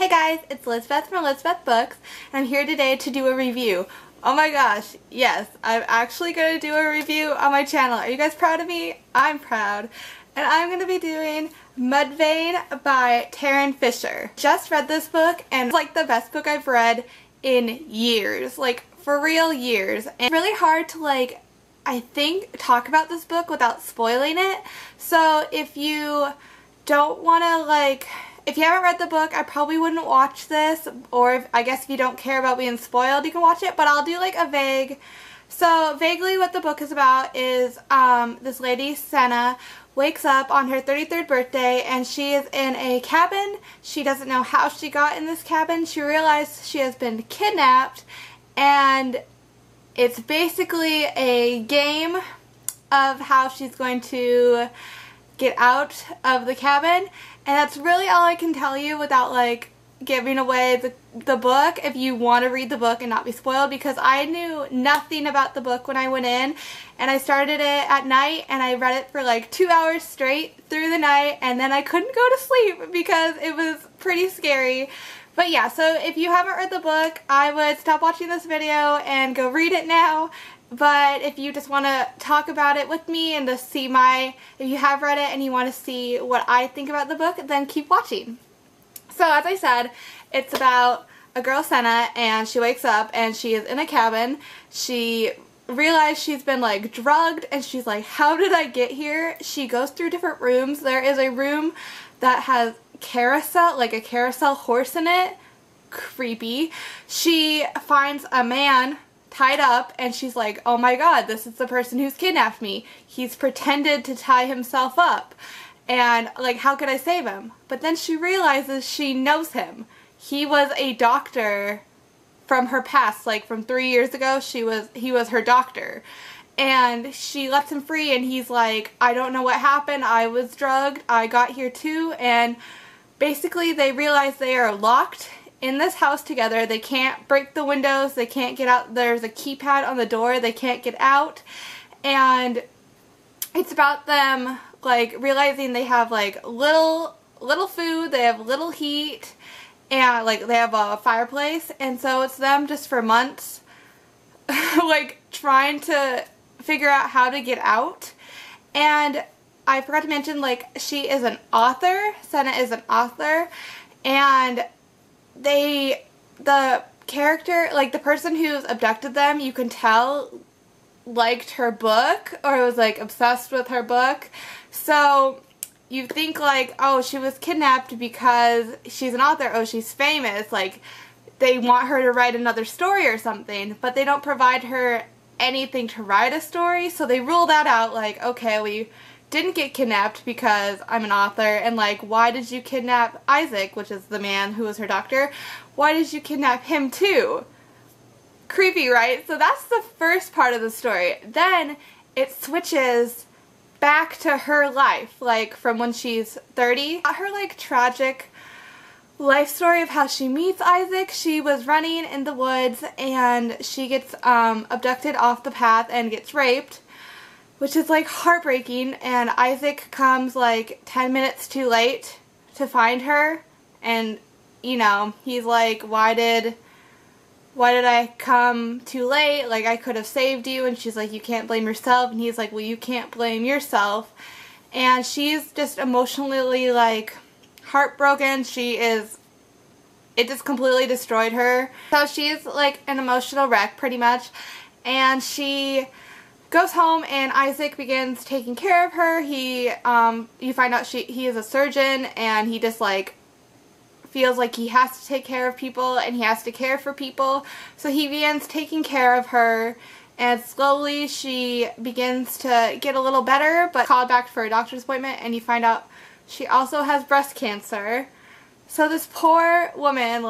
Hey guys, it's Elizabeth from Elizabeth Books, and I'm here today to do a review. Oh my gosh, yes, I'm actually going to do a review on my channel. Are you guys proud of me? I'm proud. And I'm going to be doing Mudvayne by Tarryn Fisher. Just read this book and it's like the best book I've read in years. Like, for real years. And it's really hard to I think, talk about this book without spoiling it. So if you don't want to if you haven't read the book, I probably wouldn't watch this, or I guess if you don't care about being spoiled, you can watch it, but I'll do a vague. So vaguely what the book is about is this lady, Senna, wakes up on her 33rd birthday and she is in a cabin. She doesn't know how she got in this cabin. She realized she has been kidnapped, and it's basically a game of how she's going to get out of the cabin. And that's really all I can tell you without giving away the book if you want to read the book and not be spoiled, because I knew nothing about the book when I went in, and I started it at night and I read it for 2 hours straight through the night, and then I couldn't go to sleep because it was pretty scary. But yeah, so if you haven't read the book, I would stop watching this video and go read it now. But if you just want to talk about it with me and to see if you have read it and you want to see what I think about the book, then keep watching. So as I said, it's about a girl, Senna, and she wakes up and she is in a cabin. She realized she's been drugged, and she's like, how did I get here? She goes through different rooms. There is a room that has carousel, a carousel horse in it. Creepy. She finds a man tied up, and she's like, oh my god, this is the person who's kidnapped me. He's pretended to tie himself up, and how could I save him? But then she realizes she knows him. He was a doctor from her past, from 3 years ago. He was her doctor, and she lets him free, and he's like, I don't know what happened. I was drugged. I got here too. And basically they realize they are locked in this house together. They can't break the windows. They can't get out. There's a keypad on the door. They can't get out. And it's about them realizing they have little food. They have little heat, and they have a fireplace. And so it's them just for months trying to figure out how to get out. And I forgot to mention, she is an author. Senna is an author, and the character, the person who's abducted them, you can tell liked her book or was obsessed with her book. So you think oh, she was kidnapped because she's an author, oh, she's famous, they want her to write another story or something, but they don't provide her anything to write a story, so they rule that out. Okay, we didn't get kidnapped because I'm an author, and why did you kidnap Isaac, which is the man who was her doctor? Why did you kidnap him too? Creepy, right? So that's the first part of the story. Then it switches back to her life, from when she's 30. Her tragic life story of how she meets Isaac. She was running in the woods and she gets abducted off the path and gets raped, which is heartbreaking, and Isaac comes 10 minutes too late to find her, and he's like, why did I come too late? I could have saved you. And she's like, you can't blame yourself. And he's like, well, you can't blame yourself. And she's just emotionally heartbroken. It just completely destroyed her. So she's an emotional wreck pretty much, and she goes home, and Isaac begins taking care of her. You find out he is a surgeon, and he just feels he has to take care of people and he has to care for people. So he begins taking care of her, and slowly she begins to get a little better, but called back for a doctor's appointment, and you find out she also has breast cancer. So this poor woman,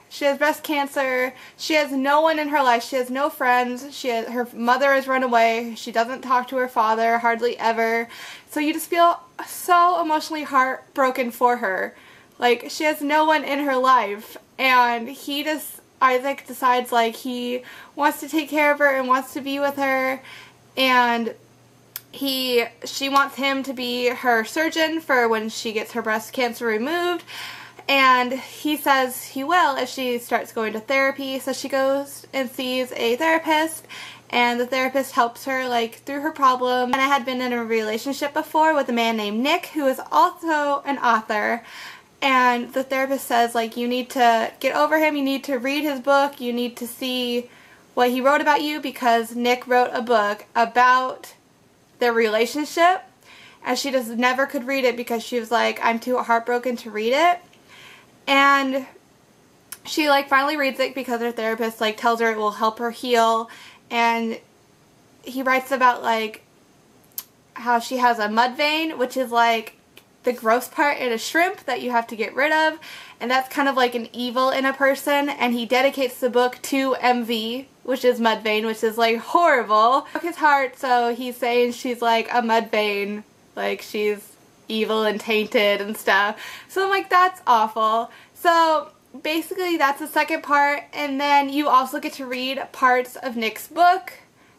she has breast cancer. She has no one in her life. She has no friends. Her mother has run away. She doesn't talk to her father hardly ever. So you just feel so emotionally heartbroken for her. She has no one in her life, and Isaac decides he wants to take care of her and wants to be with her, and she wants him to be her surgeon for when she gets her breast cancer removed. And he says he will if she starts going to therapy. So she goes and sees a therapist, and the therapist helps her like through her problem. And I had been in a relationship before with a man named Nick, who is also an author. And the therapist says, like, you need to get over him, you need to read his book, you need to see what he wrote about you, because Nick wrote a book about their relationship, and she just never could read it because she was like, I'm too heartbroken to read it. And she like finally reads it because her therapist like tells her it will help her heal. And he writes about like how she has a mud vein, which is like the gross part in a shrimp that you have to get rid of, and that's kind of like an evil in a person. And he dedicates the book to MV, which is mud vein, which is like horrible. Broke his heart, so he's saying she's like a mud vein, like she's evil and tainted and stuff. So I'm like, that's awful. So basically that's the second part, and then you also get to read parts of Nick's book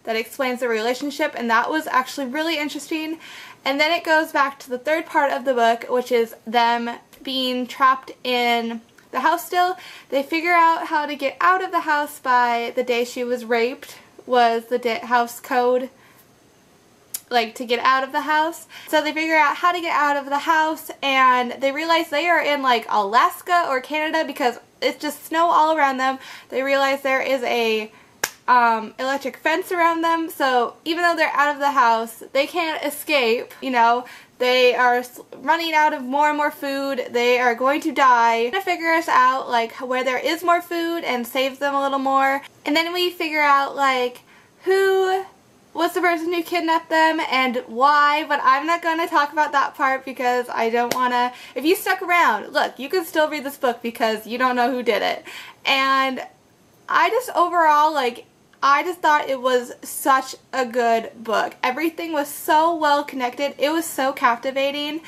that explains the relationship, and that was actually really interesting. And then it goes back to the third part of the book, which is them being trapped in the house still. They figure out how to get out of the house by the day she was raped, was the house code, like to get out of the house. So they figure out how to get out of the house, and they realize they are in like Alaska or Canada because it's just snow all around them. They realize there is a electric fence around them, so even though they're out of the house, they can't escape. You know, they are running out of more and more food. They are going to die. Trying to figure us out like where there is more food and save them a little more. And then we figure out like who was the person who kidnapped them and why, but I'm not going to talk about that part because I don't want to. If you stuck around, look, you can still read this book because you don't know who did it. And I just overall, like, I just thought it was such a good book. Everything was so well connected. It was so captivating.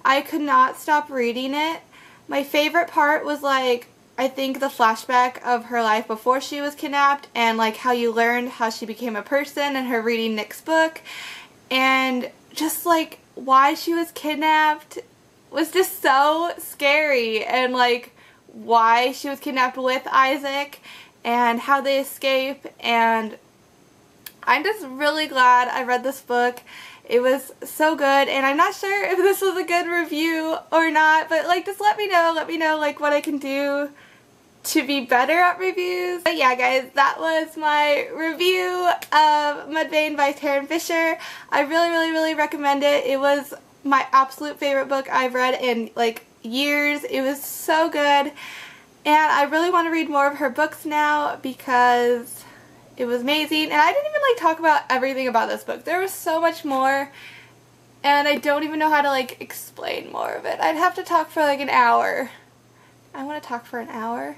I could not stop reading it. My favorite part was like, I think the flashback of her life before she was kidnapped, and like how you learned how she became a person and her reading Nick's book, and just like why she was kidnapped was just so scary, and like why she was kidnapped with Isaac and how they escape. And I'm just really glad I read this book. It was so good, and I'm not sure if this was a good review or not, but like just let me know like what I can do to be better at reviews. But yeah guys, that was my review of Mudvayne by Tarryn Fisher. I really recommend it. It was my absolute favorite book I've read in like years. It was so good, and I really want to read more of her books now because it was amazing. And I didn't even like talk about everything about this book. There was so much more, and I don't even know how to like explain more of it. I'd have to talk for like an hour. I want to talk for an hour.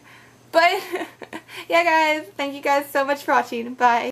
But yeah guys, thank you guys so much for watching. Bye.